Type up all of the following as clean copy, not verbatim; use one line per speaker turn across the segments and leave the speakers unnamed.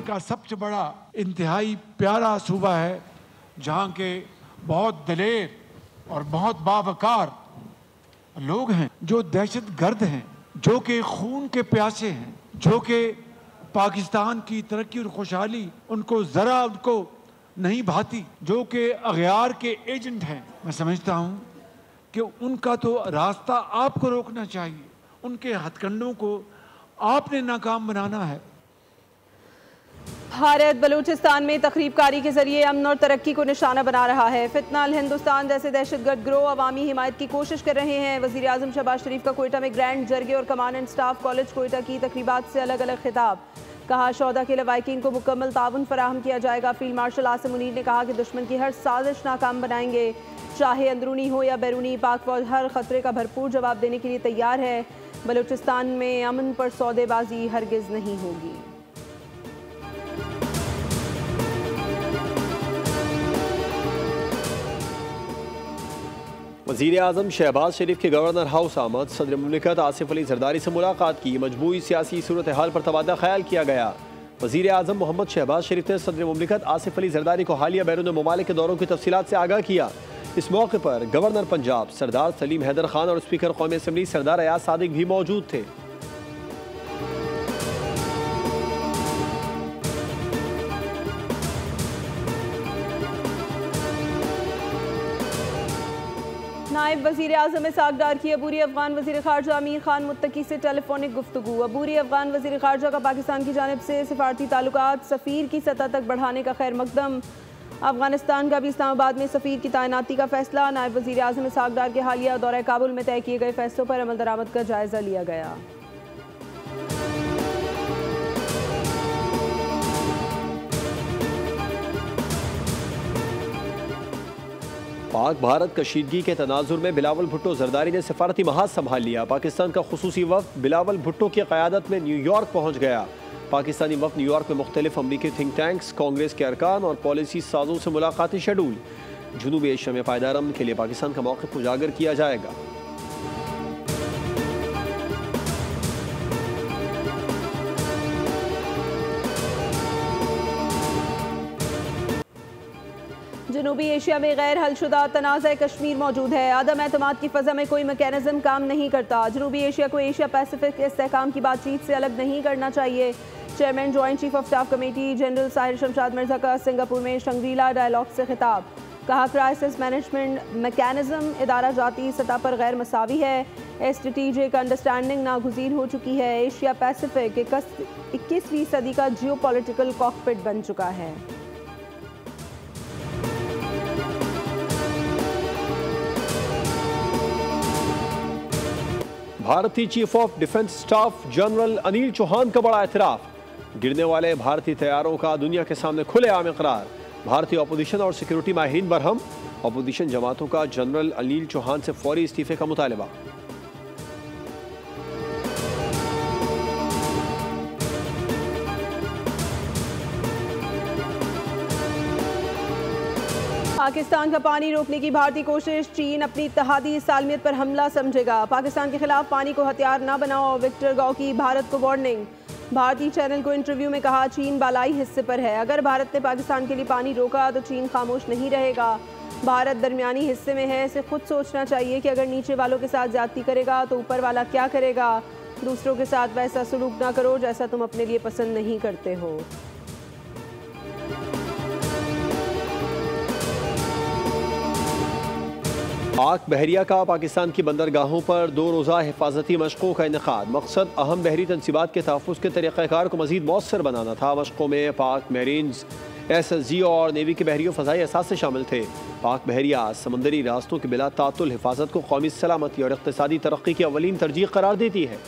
का सबसे बड़ा इंतहाई प्यारा सूबा है, जहाँ के बहुत दलेर और बहुत बावकार लोग हैं, जो दहशत गर्द हैं, जो कि खून के प्यासे हैं, जो कि पाकिस्तान की तरक्की और खुशहाली उनको ज़रा उनको नहीं भाती, जो कि अगयार के एजेंट हैं। मैं समझता हूँ कि उनका तो रास्ता आपको रोकना चाहिए, उनके हथकंडों को आपने नाकाम बनाना है।
भारत बलूचिस्तान में तखरीबकारी के जरिए अमन और तरक्की को निशाना बना रहा है। फितना अल हिंदुस्तान जैसे दहशतगर्द गिरोह अवामी हिमायत की कोशिश कर रहे हैं। वज़ीर आज़म शहबाज शरीफ का कोयटा में ग्रैंड जरगे और कमान एंड स्टाफ कॉलेज कोयटा की तकरीबात से अलग अलग खिताब। कहा, शौदा के लवाकिन को मुकम्मल ताउन फराहम किया जाएगा। फील्ड मार्शल आसिम मुनीर ने कहा कि दुश्मन की हर साजिश नाकाम बनाएंगे, चाहे अंदरूनी हो या बैरूनी। पाक फौज हर खतरे का भरपूर जवाब देने के लिए तैयार है। बलूचिस्तान में अमन पर सौदेबाजी हरगिज़ नहीं होगी।
वज़ीर आज़म शहबाज शरीफ के गवर्नर हाउस आमद, सदर मुमलिकत आसिफ अली जरदारी से मुलाकात की। मजबूई सियासी सूरत हाल पर तबादला ख्याल किया गया। वज़ीर आज़म मोहम्मद शहबाज शरीफ ने सदर मुमलिकत आसिफ अली जरदारी को हालिया बैरून ममालिक के दौरों की तफसीलात से आगाह किया। इस मौके पर गवर्नर पंजाब सरदार सलीम हैदर खान और स्पीकर कौमी असम्बली सरदार अयाज सादिक भी मौजूद थे।
नायब वज़ीर आज़म इसहाक़ डार की अबूरी अफ़गान वज़ीर ख़ारजा अमीर खान मुत्तकी से टेलीफोनिक गुफ्तगू। अबूरी अफ़गान वज़ीर ख़ारजा का पाकिस्तान की जानिब से सिफारती ताल्लुकात सफ़ीर की सतह तक बढ़ाने का खैर मकदम। अफ़गानिस्तान का भी इस्लामाबाद में सफ़ीर की तैनाती का फैसला। नायब वज़ीर आज़म इसहाक़ डार के हालिया दौरा काबुल में तय किए गए फैसलों पर अमल दरामद का जायज़ा लिया गया।
पाक भारत कशीदगी के तनाजुर में बिलावल भुट्टो जरदारी ने सफारती महाज संभाल लिया। पाकिस्तान का खुसूसी वफ़द बिलावल भुट्टो की क़यादत में न्यूयॉर्क पहुँच गया। पाकिस्तानी वफ़द न्यूयॉर्क में मुख्तलिफ अमरीकी थिंक टैंक्स, कांग्रेस के अरकान और पॉलिसी साजों से मुलाकाती शेड्यूल। जनूबी एशिया में पायदार अमन के लिए पाकिस्तान का मौक़िफ़ उजागर किया जाएगा।
जनूबी एशिया में गैर हलशुदा तनाज़ा कश्मीर मौजूद है। आदम एतमाद की फ़ज़ा में कोई मैकेनिज़्म काम नहीं करता। जनूबी एशिया को एशिया पैसिफिक इस्तेहकाम की बातचीत से अलग नहीं करना चाहिए। Chairman joint chief of staff committee general Sahir Shamshad Mirza का सिंगापुर में शंग्रीला डायलॉग से खिताब। कहा, क्राइसिस मैनेजमेंट मैकेनिज़्म इदारा जाती सतह पर गैर मसावी है। स्ट्रेटेजिक अंडरस्टैंडिंग नागुज़ीर हो चुकी है। एशिया पैसिफिक 21वीं सदी का जियो पॉलिटिकल कॉकपिट बन चुका है।
भारतीय chief of defence staff general Anil Chauhan का बड़ा एतराफ़। गिरने वाले भारतीय तैयारों का दुनिया के सामने खुलेआम इकरार। भारतीय अपोजिशन और सिक्योरिटी माहिरीन बरहम। अपोजिशन जमातों का जनरल अनिल चौहान से फौरी इस्तीफे का मुतालबा।
पाकिस्तान का पानी रोकने की भारतीय कोशिश। चीन अपनी इत्तेहादी सालमियत पर हमला समझेगा। पाकिस्तान के खिलाफ पानी को हथियार न बनाओ। विक्टर गौ की भारत को वार्निंग। भारतीय चैनल को इंटरव्यू में कहा, चीन बालाई हिस्से पर है। अगर भारत ने पाकिस्तान के लिए पानी रोका तो चीन खामोश नहीं रहेगा। भारत दरमियानी हिस्से में है, इसे खुद सोचना चाहिए कि अगर नीचे वालों के साथ ज्यादती करेगा तो ऊपर वाला क्या करेगा। दूसरों के साथ वैसा सलूक ना करो जैसा तुम अपने लिए पसंद नहीं करते हो।
पाक बहरिया का पाकिस्तान की बंदरगाहों पर 2 रोज़ा हिफाजती मशक़ों का इनेकाद। मकसद अहम बहरी तनसीबात के तहफ़्फ़ुज़ के तरीक़ाकार को मज़ीद मौसर बनाना था। मशक़ों में पाक मेरीन्स, SSG और नेवी के बहरियों फ़ज़ाई असासे शामिल थे। पाक बहरिया समंदरी रास्तों की बिला तातुल हिफाजत को कौमी सलामती और इक़्तिसादी तरक्की की अवलीन तरजीह करार देती है।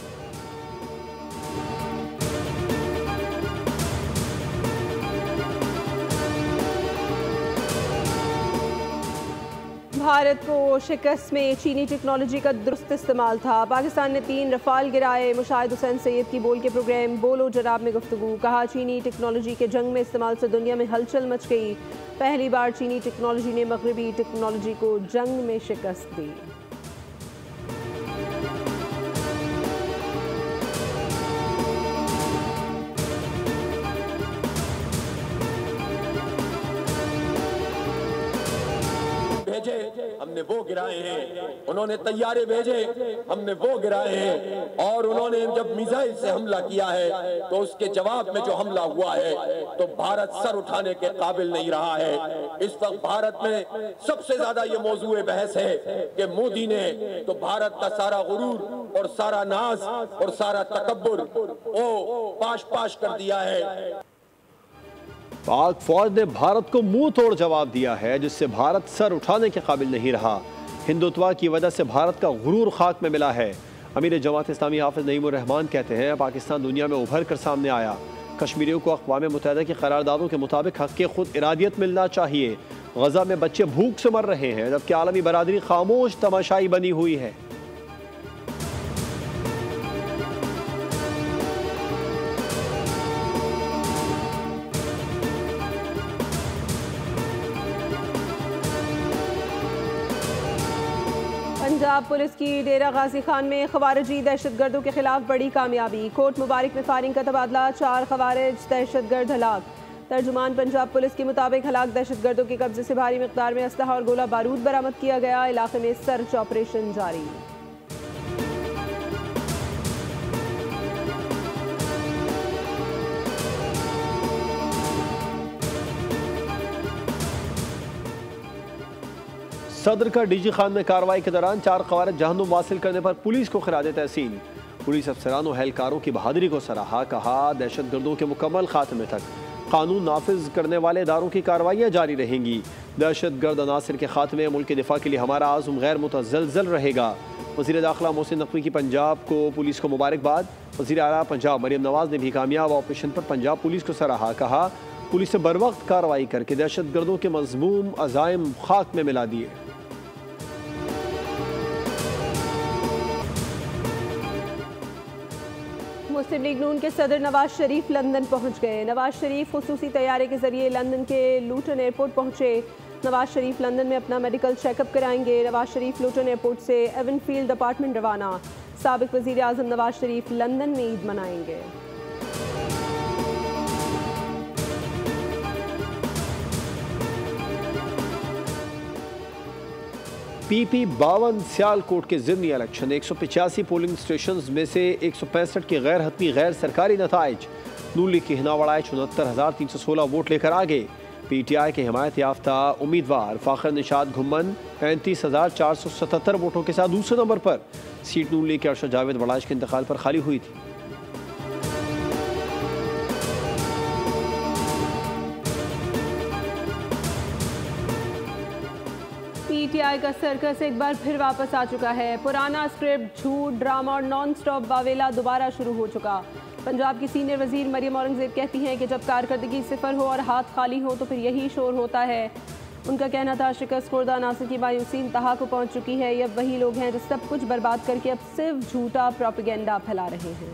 भारत को शिकस्त में चीनी टेक्नोलॉजी का दुरुस्त इस्तेमाल था। पाकिस्तान ने 3 रफ़ाल गिराए। मुशाहिद हुसैन सैयद की बोल के प्रोग्राम बोलो जनाब में गुफ्तगू। कहा, चीनी टेक्नोलॉजी के जंग में इस्तेमाल से दुनिया में हलचल मच गई। पहली बार चीनी टेक्नोलॉजी ने मगरबी टेक्नोलॉजी को जंग में शिकस्त दी।
भेजे, हमने वो गिराए हैं। उन्होंने तैयारे भेजे, हमने वो गिराए हैं। और उन्होंने जब मिसाइल से हमला किया है तो उसके जवाब में जो हमला हुआ है तो भारत सर उठाने के काबिल नहीं रहा है। इस वक्त भारत में सबसे ज्यादा ये मौजूए बहस है कि मोदी ने तो भारत का सारा गुरूर और सारा नाज और सारा तकब्बुर वो पाश पाश कर दिया है।
पाक फौज ने भारत को मुंह तोड़ जवाब दिया है, जिससे भारत सर उठाने के काबिल नहीं रहा। हिंदुत्व की वजह से भारत का गुरूर खाक में मिला है। अमीर जमात इस्लामी हाफिज नईमुर रहमान कहते हैं, पाकिस्तान दुनिया में उभर कर सामने आया। कश्मीरियों को अक़वाम मुत्तहिदा की करारदादों के मुताबिक हक़ खुद इरादियत मिलना चाहिए। गजा में बच्चे भूख से मर रहे हैं, जबकि आलमी बरादरी खामोश तमाशाई बनी हुई है।
पंजाब पुलिस की डेरा गाजी खान में खवारिजी दहशतगर्दों के खिलाफ बड़ी कामयाबी। कोट मुबारक में फायरिंग का तबादला, 4 खवारिज दहशतगर्द हलाक। तर्जुमान पंजाब पुलिस के मुताबिक हलाक दहशतगर्दों के कब्जे से भारी मिकदार में असलहा और गोला बारूद बरामद किया गया। इलाके में सर्च ऑपरेशन जारी।
सदर का डीजी खान में कार्रवाई के दौरान 4 खवारिज जहन्नुम हासिल करने पर पुलिस को खिराज तहसीन। पुलिस अफसरान और एहलकारों की बहादुरी को सराहा। कहा, दहशतगर्दों के मुकम्मल खात्मे तक कानून नाफिज करने वाले इदारों की कार्रवाइयाँ जारी रहेंगी। दहशतगर्द अनासिर के खात्मे मुल्क के दिफा के लिए हमारा आज़म गैर मुतज़लज़ल रहेगा। वज़ीर दाखिला मोहसिन नकवी की पंजाब को पुलिस को मुबारकबाद। वज़ीर आला पंजाब मरियम नवाज ने भी कामयाब ऑपरेशन पर पंजाब पुलिस को सराहा। कहा, पुलिस ने बर वक्त कार्रवाई करके दहशतगर्दों के मज़मूम अज़ाइम खाक में मिला दिए।
मुस्लिम लीग नून के सदर नवाज शरीफ लंदन पहुंच गए। नवाज शरीफ खुसूसी तैयारे के जरिए लंदन के लूटन एयरपोर्ट पहुंचे। नवाज शरीफ लंदन में अपना मेडिकल चेकअप कराएंगे। नवाज शरीफ लूटन एयरपोर्ट से एवनफील्ड अपार्टमेंट रवाना। साबिक वज़ीर आज़म नवाज शरीफ लंदन में ईद मनाएंगे।
PP-52 सियालकोट के ज़िमनी इलेक्शन 185 पोलिंग स्टेशन में से 165 के गैर हतमी गैर सरकारी नताइज। नून लीग की हिनावड़ाए 69,316 वोट लेकर आगे। PTI के हिमायत याफ्ता उम्मीदवार फ़ाखर निशाद घुम्मन 35,477 वोटों के साथ दूसरे नंबर पर। सीट नून लीग के अरशद जावेद वड़ाइश के इंतकाल पर खाली हुई थी।
PTI का सर्कस एक बार फिर वापस आ चुका है। पुराना स्क्रिप्ट, झूठ, ड्रामा और नॉन स्टॉप वावेला दोबारा शुरू हो चुका। पंजाब की सीनियर वजीर मरियम औरंगजेब कहती हैं कि जब कारकर्दगी सिफर हो और हाथ खाली हो तो फिर यही शोर होता है। उनका कहना था, शिकस्त खुर्दा नासिर की मायूसी इंतहा को पहुंच चुकी है। ये अब वही लोग हैं जो सब कुछ बर्बाद करके अब सिर्फ झूठा प्रोपेगेंडा फैला रहे हैं।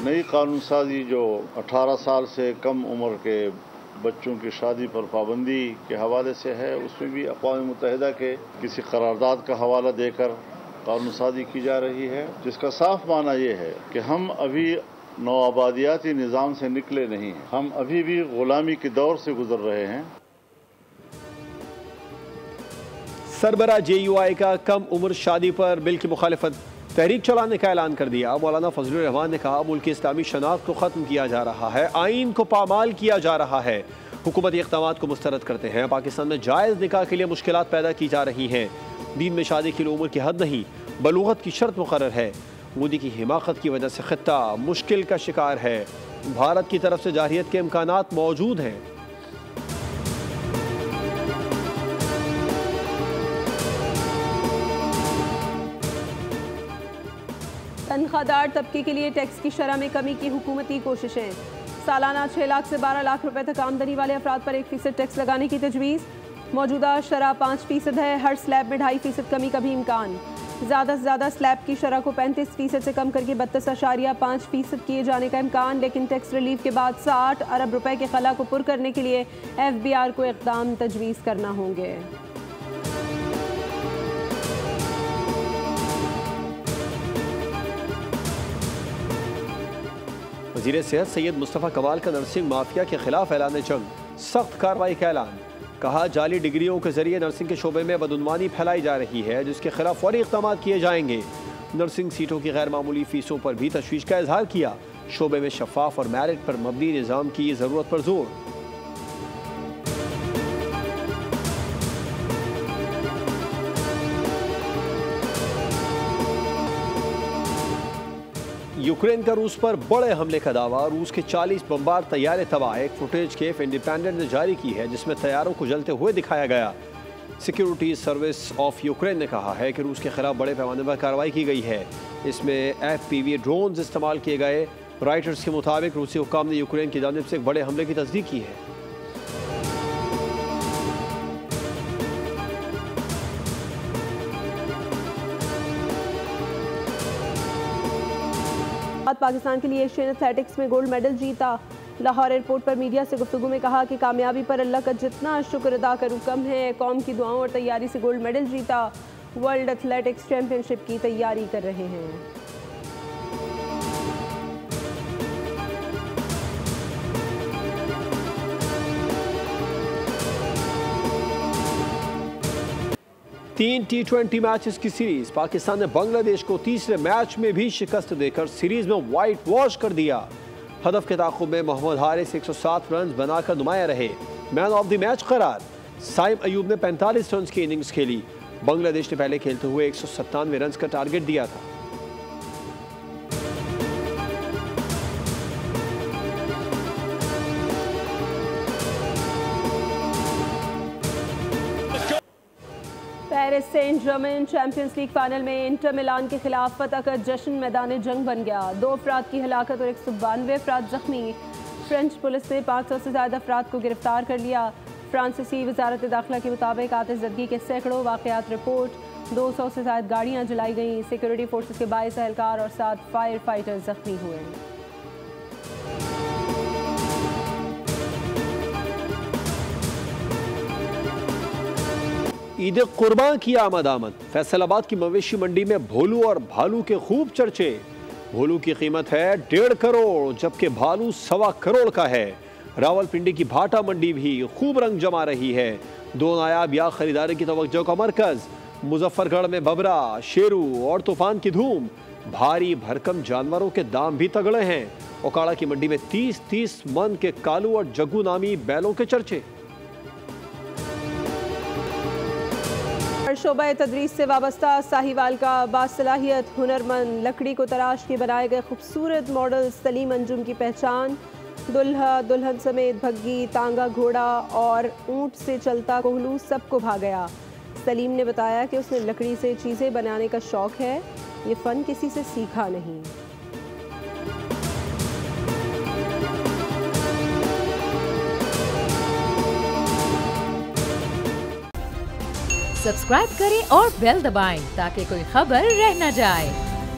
नई कानून साजी जो 18 साल से कम उम्र के बच्चों की शादी पर पाबंदी के हवाले से है, उसमें भी अक़वाम मुत्तहिदा के किसी करारदाद का हवाला देकर कानून साजी की जा रही है, जिसका साफ माना ये है कि हम अभी नौआबादियाती निज़ाम से निकले नहीं हैं। हम अभी भी गुलामी के दौर से गुजर रहे हैं।
सरबरा JUI का कम उम्र शादी पर बिल की मुखालिफत तहरीक चलाने का ऐलान कर दिया। मौलाना फजलुर रहमान ने कहा, मुल्क की इस्लामी शनाख्त को ख़त्म किया जा रहा है, आइन को पामाल किया जा रहा है। हुकूमती इक़दामात को मुस्तरद करते हैं। पाकिस्तान में जायज़ निकाह के लिए मुश्किलात पैदा की जा रही हैं। दीन में शादी के लिए उम्र की हद नहीं, बलूगत की शर्त मुकर्रर है। मोदी की हिमाकत की वजह से खित्ता मुश्किल का शिकार है। भारत की तरफ से जाहिरियत के इम्कानात मौजूद हैं।
तनख्वाहदार तबके के लिए टैक्स की शरह में कमी की हुकूमती कोशिशें। सालाना 6 लाख से 12 लाख रुपए तक आमदनी वाले अफराद पर 1% टैक्स लगाने की तजवीज़। मौजूदा शरह 5% है। हर स्लैब में 2.5% कमी का भी इम्कान। ज़्यादा से ज़्यादा स्लैब की शरह को 35% से कम करके 32.5% किए जाने का इम्कान। लेकिन टैक्स रिलीफ के बाद 60 अरब रुपए के खला को पुर करने के लिए FBR को इक़दाम तजवीज़ करना होंगे।
वज़ीर सेहत सैयद मुस्तफ़ा कमाल का नर्सिंग माफिया के खिलाफ ऐलान जंग, सख्त कार्रवाई का ऐलान। कहा जाली डिग्रियों के जरिए नर्सिंग के शोबे में बदउनवानी फैलाई जा रही है, जिसके खिलाफ फौरी इक़दाम किए जाएंगे। नर्सिंग सीटों की गैर मामूली फीसों पर भी तशवीश का इजहार किया। शोबे में शफाफ और मेरिट पर मबनी निज़ाम की ज़रूरत पर जोर। यूक्रेन का रूस पर बड़े हमले का दावा। रूस के 40 बमबार तैयारे तबाह। एक फुटेज केफ इंडिपेंडेंट ने जारी की है, जिसमें तैयारों को जलते हुए दिखाया गया। सिक्योरिटी सर्विस ऑफ यूक्रेन ने कहा है कि रूस के खिलाफ बड़े पैमाने पर कार्रवाई की गई है। इसमें FPV ड्रोन्स इस्तेमाल किए गए। राइटर्स के मुताबिक रूसी हुक्काम ने यूक्रेन की जानिब से एक बड़े हमले की तस्दीक की है।
पाकिस्तान के लिए एशियन एथलेटिक्स में गोल्ड मेडल जीता। लाहौर एयरपोर्ट पर मीडिया से गुफ्तगू में कहा कि कामयाबी पर अल्लाह का जितना शुक्र अदा करूं कम है। कौम की दुआओं और तैयारी से गोल्ड मेडल जीता। वर्ल्ड एथलेटिक्स चैंपियनशिप की तैयारी कर रहे हैं।
तीन T20 मैचेस की सीरीज। पाकिस्तान ने बांग्लादेश को तीसरे मैच में भी शिकस्त देकर सीरीज में व्हाइट वॉश कर दिया। हदफ के ताक़ुब में मोहम्मद हारिस 107 रन बनाकर नुमाया रहे। मैन ऑफ द मैच करार। साइम अयूब ने 45 रन की इनिंग्स खेली। बांग्लादेश ने पहले खेलते हुए 197 रन का टारगेट दिया था।
Paris Saint Germain Champions League final में इंटर मिलान के खिलाफ फतह का जश्न मैदान जंग बन गया। 2 अफराद की हलाकत और 192 अफराद जख्मी। फ्रेंच पुलिस ने 500 से ज़्यादा अफराद को गिरफ्तार कर लिया। फ्रांसीसी वजारत दाखिला के मुताबिक आतिशज़दगी के सैकड़ों वाक़यात रिपोर्ट। 200 से ज़्यादा गाड़ियाँ जलाई गईं। सिक्योरिटी फोर्सेस के 22 एहलकार और 7 फायर फाइटर जख्मी हुए।
ईद कुर्बान की आमद। फैसलाबाद की मवेशी मंडी में भोलू और भालू के खूब चर्चे। भोलू की कीमत है 1.5 करोड़, जबकि भालू 1.25 करोड़ का है। रावलपिंडी की भाटा मंडी भी खूब रंग जमा रही है। 2 नायाब या खरीदारी की तवज्जो का मरकज। मुजफ्फरगढ़ में बबरा, शेरू और तूफान की धूम। भारी भरकम जानवरों के दाम भी तगड़े हैं। ओकाड़ा की मंडी में 30-30 मन के कालू और जग्गू नामी बैलों के चर्चे।
शोबा तदरीस से वाबस्ता साहिवाल का बासलाहियत हुनरमंद लकड़ी को तराश के बनाए गए खूबसूरत मॉडल सलीम अंजुम की पहचान। दुल्हा दुल्हन समेत भग्गी, तांगा घोड़ा और ऊंट से चलता कोहलू सबको भा गया। सलीम ने बताया कि उसने लकड़ी से चीज़ें बनाने का शौक़ है, ये फ़न किसी से सीखा नहीं।
सब्सक्राइब करें और बेल दबाएं ताकि कोई खबर रह न जाए।